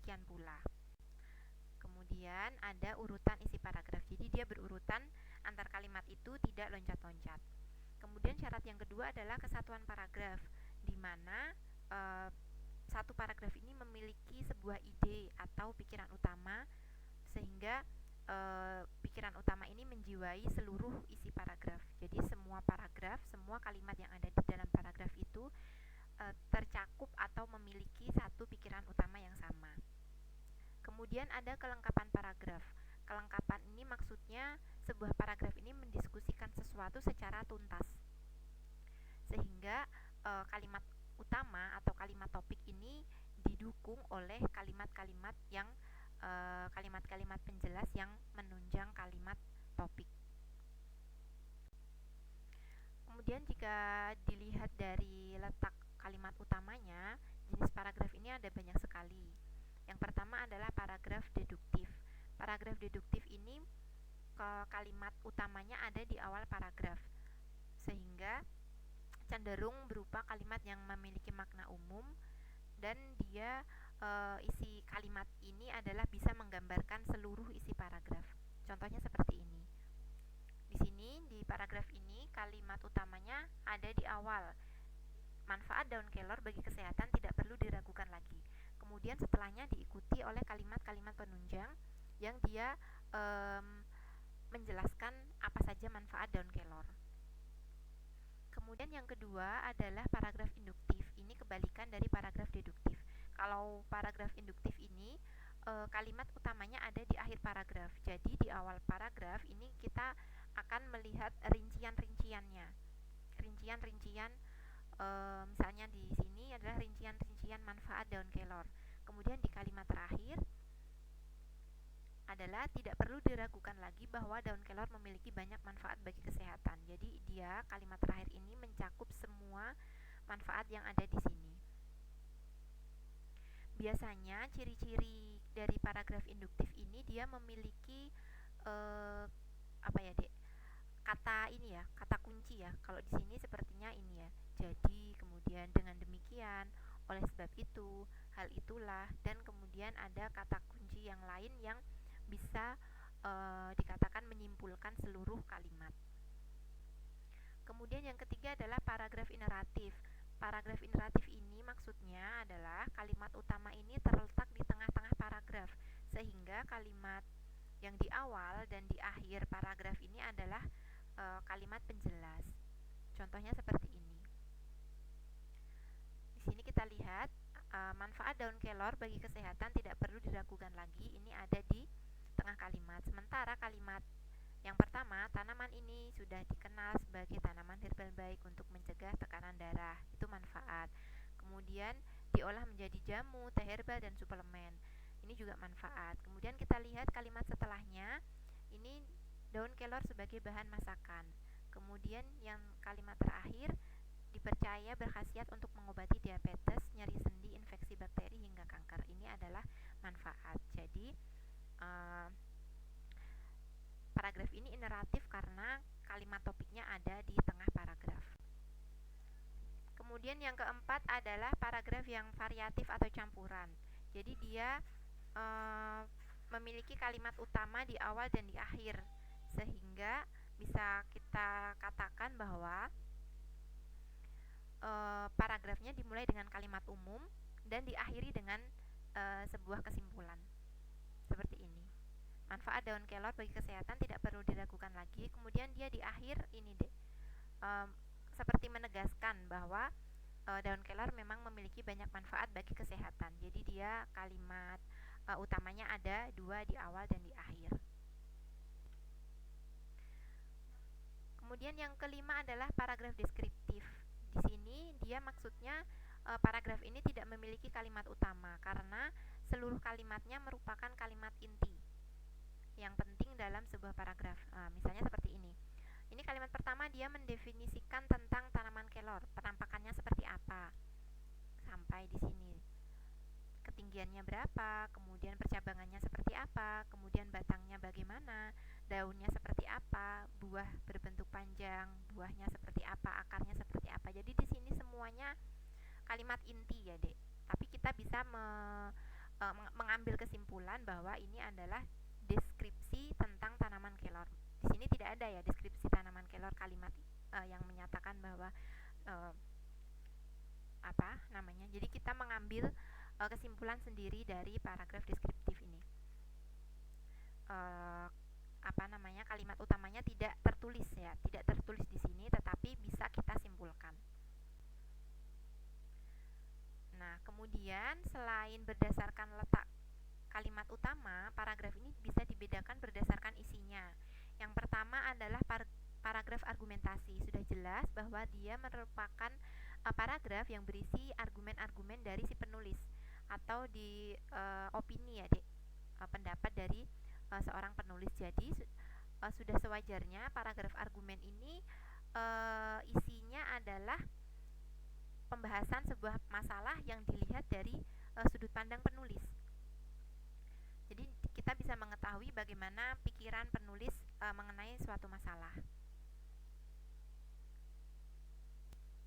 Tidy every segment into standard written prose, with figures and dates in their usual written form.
demikian pula. Kemudian ada urutan isi paragraf. Jadi dia berurutan antar kalimat itu, tidak loncat-loncat. Kemudian syarat yang kedua adalah kesatuan paragraf, di mana satu paragraf ini memiliki sebuah ide atau pikiran utama, sehingga pikiran utama ini menjiwai seluruh isi paragraf. Jadi semua paragraf, semua kalimat yang ada di dalam paragraf itu tercakup atau memiliki satu pikiran utama yang sama. Kemudian ada kelengkapan paragraf. Kelengkapan ini maksudnya sebuah paragraf ini mendiskusikan sesuatu secara tuntas, sehingga kalimat utama atau kalimat topik ini didukung oleh kalimat-kalimat yang kalimat-kalimat penjelas yang menunjang kalimat topik. Kemudian jika dilihat dari letak kalimat utamanya, jenis paragraf ini ada banyak sekali. Yang pertama adalah paragraf deduktif. Paragraf deduktif ini kalimat utamanya ada di awal paragraf, sehingga cenderung berupa kalimat yang memiliki makna umum, dan dia isi kalimat ini adalah bisa menggambarkan seluruh isi paragraf. Contohnya seperti ini. Di sini di paragraf ini kalimat utamanya ada di awal. Manfaat daun kelor bagi kesehatan tidak perlu diragukan lagi. Kemudian setelahnya diikuti oleh kalimat-kalimat penunjang yang dia menjelaskan apa saja manfaat daun kelor. Kemudian yang kedua adalah paragraf induktif. Ini kebalikan dari paragraf deduktif. Kalau paragraf induktif ini kalimat utamanya ada di akhir paragraf. Jadi di awal paragraf ini kita akan melihat rincian-rinciannya. Rincian-rincian misalnya di sini adalah rincian-rincian manfaat daun kelor. Kemudian di kalimat terakhir adalah tidak perlu diragukan lagi bahwa daun kelor memiliki banyak manfaat bagi kesehatan. Jadi dia kalimat terakhir ini mencakup semua manfaat yang ada di sini. Biasanya ciri-ciri dari paragraf induktif ini dia memiliki kata ini ya, kata kunci ya. Kalau di sini sepertinya ini ya. Jadi, kemudian dengan demikian, oleh sebab itu, hal itulah, dan kemudian ada kata kunci yang lain yang bisa dikatakan menyimpulkan seluruh kalimat. Kemudian yang ketiga adalah paragraf ineratif. Paragraf ineratif ini maksudnya adalah kalimat utama ini terletak di tengah-tengah paragraf, sehingga kalimat yang di awal dan di akhir paragraf ini adalah kalimat penjelas. Contohnya seperti ini. Di sini kita lihat manfaat daun kelor bagi kesehatan tidak perlu diragukan lagi. Ini ada di tengah kalimat. Sementara kalimat yang pertama, tanaman ini sudah dikenal sebagai tanaman herbal baik untuk mencegah tekanan darah. Itu manfaat. Kemudian diolah menjadi jamu, teh herbal, dan suplemen. Ini juga manfaat. Kemudian kita lihat kalimat setelahnya. Ini daun kelor sebagai bahan masakan. Kemudian yang kalimat terakhir, dipercaya berkhasiat untuk mengobati diabetes, nyeri sendi, infeksi bakteri, hingga kanker. Ini adalah manfaat. Jadi paragraf ini ineratif karena kalimat topiknya ada di tengah paragraf. Kemudian yang keempat adalah paragraf yang variatif atau campuran. Jadi dia memiliki kalimat utama di awal dan di akhir, sehingga bisa kita katakan bahwa paragrafnya dimulai dengan kalimat umum dan diakhiri dengan sebuah kesimpulan. Seperti ini. Manfaat daun kelor bagi kesehatan tidak perlu diragukan lagi. Kemudian dia di akhir ini seperti menegaskan bahwa daun kelor memang memiliki banyak manfaat bagi kesehatan. Jadi dia kalimat utamanya ada dua, di awal dan di akhir. Kemudian yang kelima adalah paragraf deskriptif. Di sini dia maksudnya paragraf ini tidak memiliki kalimat utama karena seluruh kalimatnya merupakan kalimat inti yang penting dalam sebuah paragraf. Misalnya seperti ini. Ini kalimat pertama, dia mendefinisikan tentang tanaman kelor, penampakannya seperti apa. Sampai di sini. Ketinggiannya berapa, kemudian percabangannya seperti apa, kemudian batangnya bagaimana, daunnya seperti apa, buah berbentuk panjang, buahnya seperti apa, akarnya seperti apa. Jadi di sini semuanya kalimat inti ya, Dek. Tapi kita bisa mengambil kesimpulan bahwa ini adalah deskripsi tentang tanaman kelor. Di sini tidak ada ya deskripsi tanaman kelor kalimat yang menyatakan bahwa jadi kita mengambil kesimpulan sendiri dari paragraf deskriptif ini. Kalimat utamanya tidak tertulis di sini, tetapi bisa kita simpulkan. Nah, kemudian selain berdasarkan letak kalimat utama, paragraf ini bisa dibedakan berdasarkan isinya. Yang pertama adalah paragraf argumentasi. Sudah jelas bahwa dia merupakan paragraf yang berisi argumen-argumen dari si penulis atau di opini ya, pendapat dari seorang penulis. Jadi sudah sewajarnya paragraf argumen ini isinya adalah pembahasan sebuah masalah yang dilihat dari sudut pandang penulis. Jadi kita bisa mengetahui bagaimana pikiran penulis mengenai suatu masalah.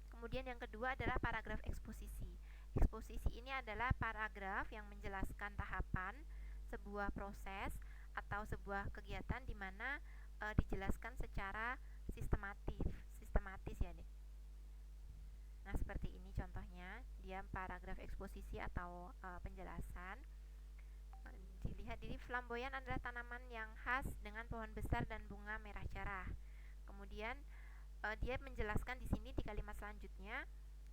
Kemudian yang kedua adalah paragraf eksposisi. Eksposisi ini adalah paragraf yang menjelaskan tahapan sebuah proses atau sebuah kegiatan di mana dijelaskan secara sistematis ya, Dek. Nah, seperti ini contohnya, dia paragraf eksposisi atau penjelasan. Dilihat ini, flamboyan adalah tanaman yang khas dengan pohon besar dan bunga merah cerah. Kemudian dia menjelaskan di sini di kalimat selanjutnya,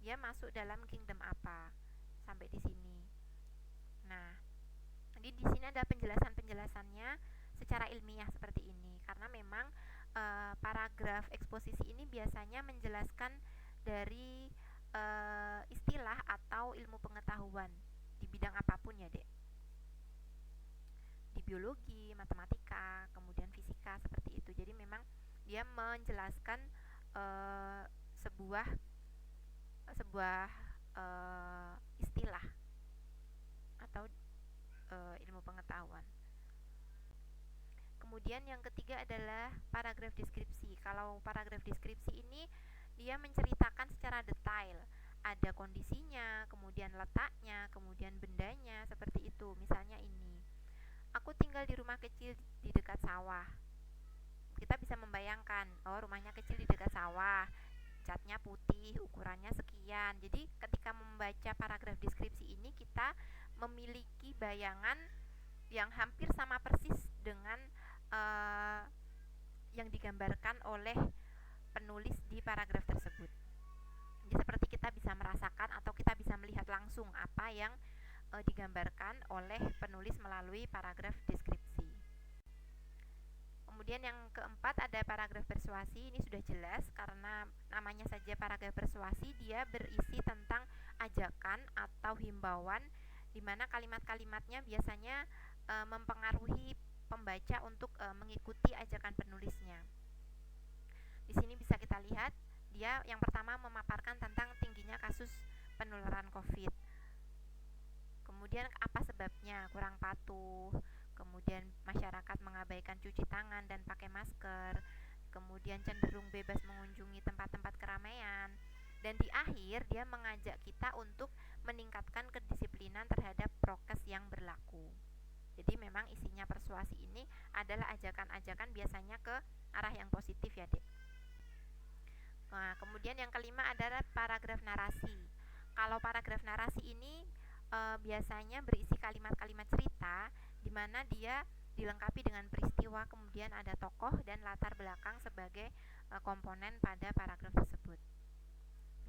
dia masuk dalam kingdom apa. Sampai di sini. Nah, jadi di sini ada penjelasannya secara ilmiah seperti ini, karena memang paragraf eksposisi ini biasanya menjelaskan dari istilah atau ilmu pengetahuan di bidang apapun ya, Dek. Di biologi, matematika, kemudian fisika, seperti itu. Jadi memang dia menjelaskan sebuah istilah atau ilmu pengetahuan. Kemudian yang ketiga adalah paragraf deskripsi. Kalau paragraf deskripsi ini dia menceritakan secara detail, ada kondisinya, kemudian letaknya, kemudian bendanya, seperti itu. Misalnya ini, aku tinggal di rumah kecil di dekat sawah. Kita bisa membayangkan, rumahnya kecil di dekat sawah, catnya putih, ukurannya sekian. Jadi ketika membaca paragraf deskripsi ini, kita memiliki bayangan yang hampir sama persis dengan yang digambarkan oleh penulis di paragraf tersebut. Jadi seperti kita bisa merasakan atau kita bisa melihat langsung apa yang digambarkan oleh penulis melalui paragraf deskripsi. Kemudian yang keempat ada paragraf persuasi. Ini sudah jelas karena namanya saja paragraf persuasi, dia berisi tentang ajakan atau himbauan, di mana kalimat-kalimatnya biasanya mempengaruhi pembaca untuk mengikuti ajakan penulisnya. Di sini bisa kita lihat, dia yang pertama memaparkan tentang tingginya kasus penularan COVID. Kemudian apa sebabnya? Kurang patuh. Kemudian masyarakat mengabaikan cuci tangan dan pakai masker. Kemudian cenderung bebas mengunjungi tempat-tempat keramaian. Dan di akhir dia mengajak kita untuk meningkatkan kedisiplinan terhadap prokes yang berlaku. Jadi memang isinya persuasi ini adalah ajakan-ajakan biasanya ke arah yang positif ya, Dek. Nah, kemudian yang kelima adalah paragraf narasi. Kalau paragraf narasi ini biasanya berisi kalimat-kalimat cerita, di mana dia dilengkapi dengan peristiwa, kemudian ada tokoh dan latar belakang sebagai komponen pada paragraf tersebut.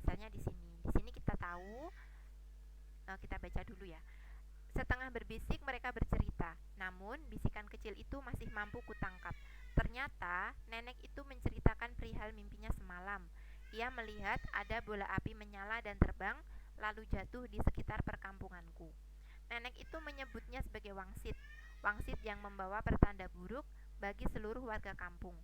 Misalnya di sini kita tahu, kita baca dulu ya. Setengah berbisik mereka bercerita, namun bisikan kecil itu masih mampu kutangkap. Ternyata nenek itu menceritakan perihal mimpinya semalam. Ia melihat ada bola api menyala dan terbang, lalu jatuh di sekitar perkampunganku. Nenek itu menyebutnya sebagai wangsit yang membawa pertanda buruk bagi seluruh warga kampung.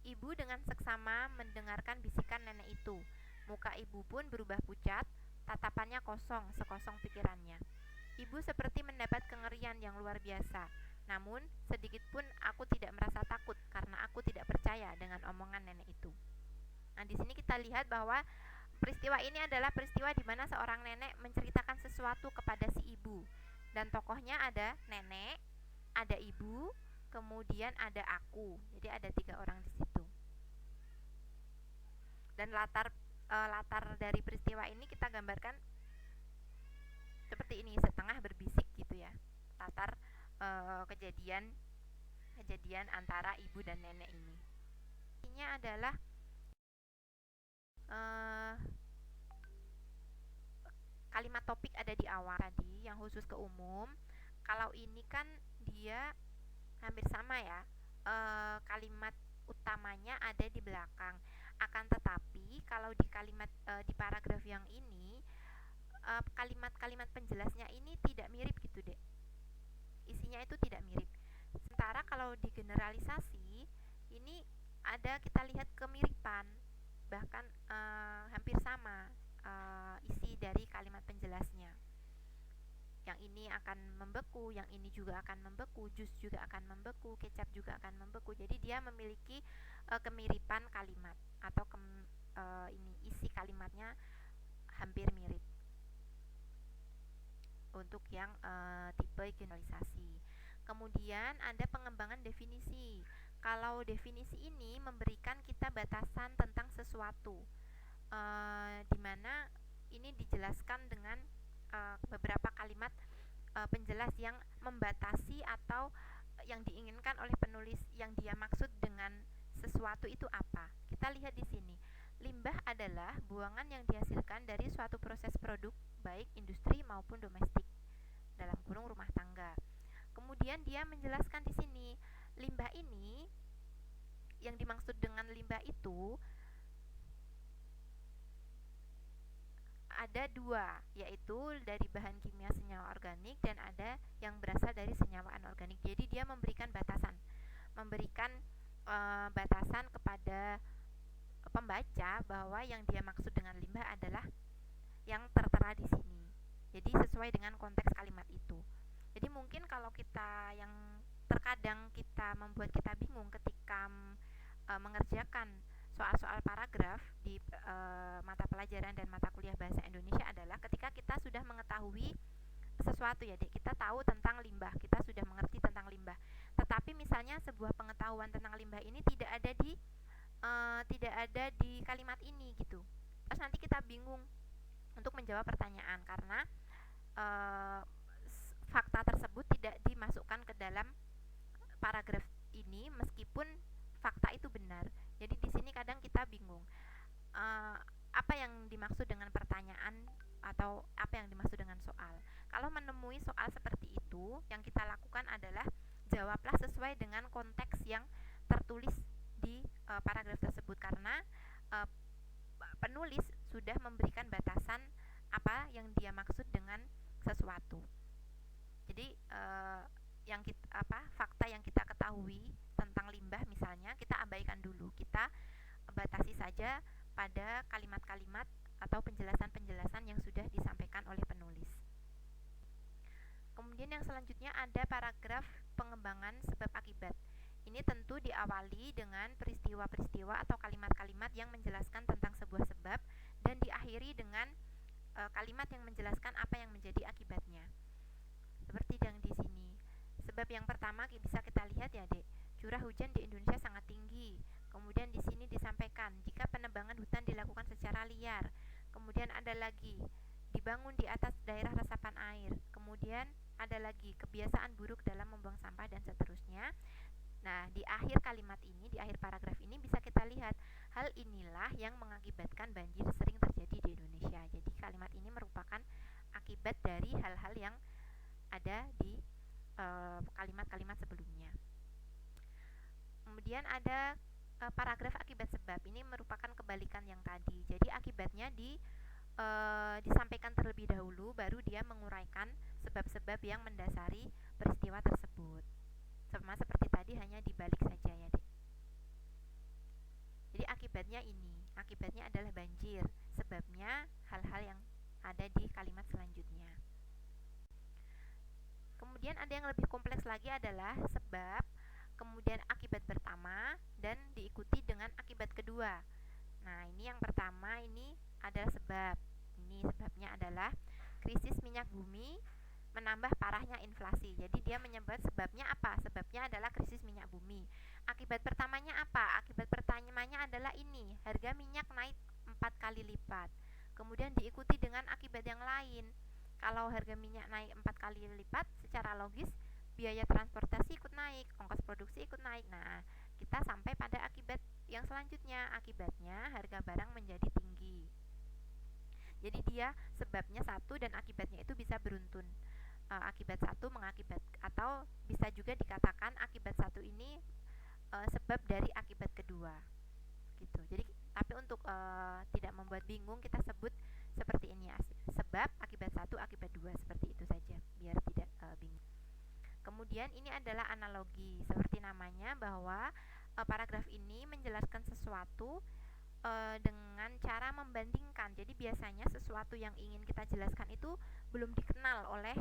Ibu dengan seksama mendengarkan bisikan nenek itu. Muka ibu pun berubah pucat, tatapannya kosong sekosong pikirannya. Ibu seperti mendapat kengerian yang luar biasa. Namun, sedikit pun aku tidak merasa takut karena aku tidak percaya dengan omongan nenek itu. Nah, di sini kita lihat bahwa peristiwa ini adalah peristiwa di mana seorang nenek menceritakan sesuatu kepada si ibu. Dan tokohnya ada nenek, ada ibu, kemudian ada aku. Jadi ada 3 orang di situ. Dan latar dari peristiwa ini kita gambarkan seperti ini, setengah berbisik gitu ya. Latar kejadian antara ibu dan nenek ini. Ini adalah kalimat topik ada di awal tadi yang khusus ke umum. Kalau ini kan dia hampir sama ya, kalimat utamanya ada di belakang. Akan tetapi kalau di di paragraf yang ini, kalimat-kalimat penjelasnya ini tidak mirip gitu deh, isinya itu tidak mirip. Sementara kalau di generalisasi ini kita lihat kemiripan, bahkan hampir sama isi dari kalimat penjelasnya. Yang ini akan membeku, yang ini juga akan membeku, jus juga akan membeku, kecap juga akan membeku. Jadi dia memiliki kemiripan kalimat atau isi kalimatnya hampir mirip untuk yang tipe generalisasi. Kemudian ada pengembangan definisi. Kalau definisi ini memberikan kita batasan tentang sesuatu, di mana ini dijelaskan dengan beberapa kalimat penjelas yang membatasi atau yang diinginkan oleh penulis, yang dia maksud dengan sesuatu itu apa. Kita lihat di sini. Limbah adalah buangan yang dihasilkan dari suatu proses produk, baik industri maupun domestik, dalam kurung rumah tangga. Kemudian dia menjelaskan di sini, limbah ini, yang dimaksud dengan limbah itu ada 2, yaitu dari bahan kimia senyawa organik dan ada yang berasal dari senyawa anorganik. Jadi dia memberikan batasan kepada pembaca bahwa yang dia maksud dengan limbah adalah yang tertera di sini. Jadi sesuai dengan konteks kalimat itu. Jadi mungkin kalau kita yang terkadang membuat kita bingung ketika mengerjakan soal-soal paragraf di mata pelajaran dan mata kuliah bahasa Indonesia adalah ketika kita sudah mengetahui sesuatu ya, Dek. Kita tahu tentang limbah, kita sudah mengerti tentang limbah. Tetapi misalnya sebuah pengetahuan tentang limbah ini tidak ada di kalimat ini gitu. Terus nanti kita bingung untuk menjawab pertanyaan karena fakta tersebut tidak dimasukkan ke dalam paragraf ini meskipun fakta itu benar. Jadi di sini kadang kita bingung apa yang dimaksud dengan pertanyaan atau apa yang dimaksud dengan soal. Kalau menemui soal seperti itu, yang kita lakukan adalah jawablah sesuai dengan konteks yang tertulis di paragraf tersebut, karena penulis sudah memberikan batasan apa yang dia maksud dengan sesuatu. Jadi fakta yang kita ketahui tentang limbah misalnya kita abaikan dulu, kita batasi saja pada kalimat-kalimat atau penjelasan-penjelasan yang sudah disampaikan oleh penulis. Kemudian yang selanjutnya ada paragraf pengembangan sebab akibat. Ini tentu diawali dengan peristiwa-peristiwa atau kalimat-kalimat yang menjelaskan tentang sebuah sebab dan diakhiri dengan kalimat yang menjelaskan apa yang menjadi akibatnya. Seperti yang di sini. Sebab yang pertama bisa kita lihat ya, Dek. Curah hujan di Indonesia sangat tinggi. Kemudian di sini disampaikan jika penebangan hutan dilakukan secara liar. Kemudian ada lagi dibangun di atas daerah resapan air. Kemudian ada lagi kebiasaan buruk dalam membuang sampah dan seterusnya. Nah, di akhir kalimat ini, di akhir paragraf ini bisa kita lihat hal inilah yang mengakibatkan banjir sering terjadi di Indonesia. Jadi kalimat ini merupakan akibat dari hal-hal yang ada di kalimat-kalimat sebelumnya. Kemudian ada paragraf akibat sebab. Ini merupakan kebalikan yang tadi. Jadi akibatnya disampaikan terlebih dahulu, baru dia menguraikan sebab-sebab yang mendasari peristiwa tersebut. Sama seperti tadi, hanya dibalik saja ya, Dek. Jadi akibatnya adalah banjir, sebabnya hal-hal yang ada di kalimat selanjutnya. Kemudian ada yang lebih kompleks lagi adalah sebab, kemudian akibat pertama, dan diikuti dengan akibat kedua. Nah, ini yang pertama ini adalah sebab. Ini sebabnya adalah krisis minyak bumi menambah parahnya inflasi. Jadi dia sebabnya apa? Sebabnya adalah krisis minyak bumi. Akibat pertamanya apa? Akibat pertamanya adalah ini, harga minyak naik 4 kali lipat. Kemudian diikuti dengan akibat yang lain. Kalau harga minyak naik 4 kali lipat, secara logis biaya transportasi ikut naik, ongkos produksi ikut naik. Nah, kita sampai pada akibat yang selanjutnya. Akibatnya harga barang menjadi tinggi. Jadi dia sebabnya satu dan akibatnya itu bisa beruntun. Akibat satu mengakibat, atau bisa juga dikatakan akibat satu ini sebab dari akibat kedua, gitu. Jadi tapi untuk tidak membuat bingung, kita sebut seperti ini ya, sebab akibat satu akibat dua, seperti itu saja biar tidak bingung. Kemudian ini adalah analogi, seperti namanya, bahwa paragraf ini menjelaskan sesuatu dengan cara membandingkan. Jadi biasanya sesuatu yang ingin kita jelaskan itu belum dikenal oleh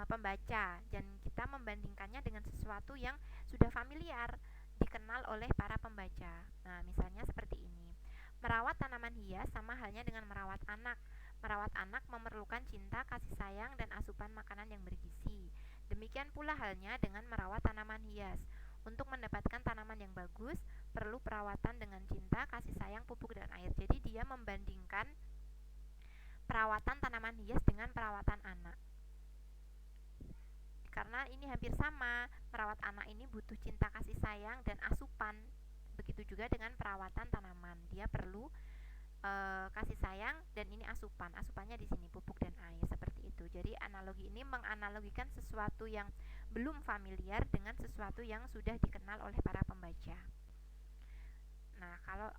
pembaca, dan kita membandingkannya dengan sesuatu yang sudah familiar, dikenal oleh para pembaca. Nah, misalnya seperti ini. Merawat tanaman hias sama halnya dengan merawat anak. Merawat anak memerlukan cinta, kasih sayang, dan asupan makanan yang bergizi. Demikian pula halnya dengan merawat tanaman hias. Untuk mendapatkan tanaman yang bagus, perlu perawatan dengan cinta, kasih sayang, pupuk, dan air. Jadi dia membandingkan perawatan tanaman hias dengan perawatan anak. Karena ini hampir sama, merawat anak ini butuh cinta, kasih sayang, dan asupan. Begitu juga dengan perawatan tanaman, dia perlu kasih sayang, dan ini asupan. Asupannya di sini pupuk dan air, seperti itu. Jadi analogi ini menganalogikan sesuatu yang belum familiar dengan sesuatu yang sudah dikenal oleh para pembaca. Nah, kalau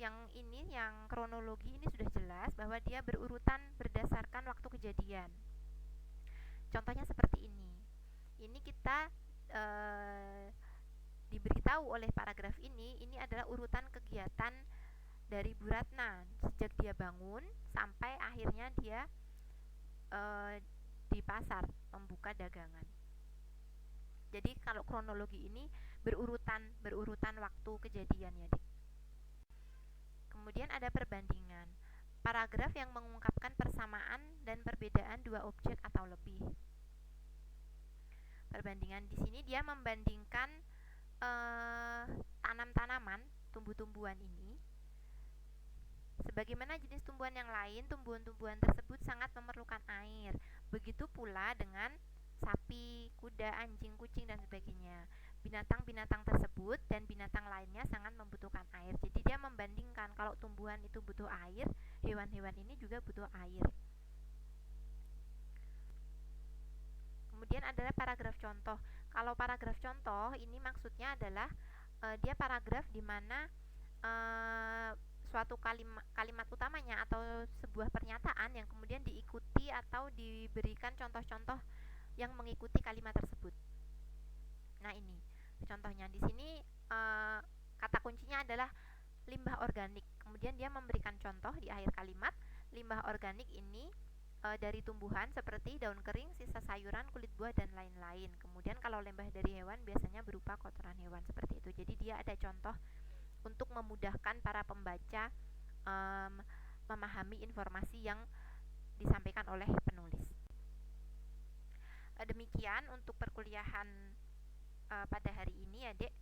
yang ini, yang kronologi ini sudah jelas bahwa dia berurutan berdasarkan waktu kejadian. Contohnya seperti ini. Ini kita diberitahu oleh paragraf ini adalah urutan kegiatan dari Bu Ratna sejak dia bangun sampai akhirnya dia di pasar membuka dagangan. Jadi kalau kronologi ini berurutan waktu kejadiannya. Kemudian ada perbandingan. Paragraf yang mengungkapkan persamaan dan perbedaan dua objek atau lebih. Perbandingan di sini dia membandingkan tanam-tanaman, tumbuh-tumbuhan ini. Sebagaimana jenis tumbuhan yang lain, tumbuhan-tumbuhan tersebut sangat memerlukan air. Begitu pula dengan sapi, kuda, anjing, kucing, dan sebagainya. Binatang-binatang tersebut dan binatang lainnya sangat membutuhkan air. Jadi dia membandingkan, kalau tumbuhan itu butuh air, hewan-hewan ini juga butuh air. Kemudian adalah paragraf contoh. Kalau paragraf contoh ini maksudnya adalah dia paragraf di mana suatu kalimat utamanya atau sebuah pernyataan yang kemudian diikuti atau diberikan contoh-contoh yang mengikuti kalimat tersebut. Nah, ini contohnya di sini, kata kuncinya adalah limbah organik. Kemudian dia memberikan contoh di akhir kalimat, limbah organik ini dari tumbuhan seperti daun kering, sisa sayuran, kulit buah, dan lain-lain. Kemudian kalau limbah dari hewan biasanya berupa kotoran hewan, seperti itu. Jadi dia ada contoh untuk memudahkan para pembaca memahami informasi yang disampaikan oleh penulis. Demikian untuk perkuliahan pada hari ini ya, Dek.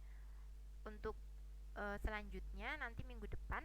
Untuk selanjutnya nanti minggu depan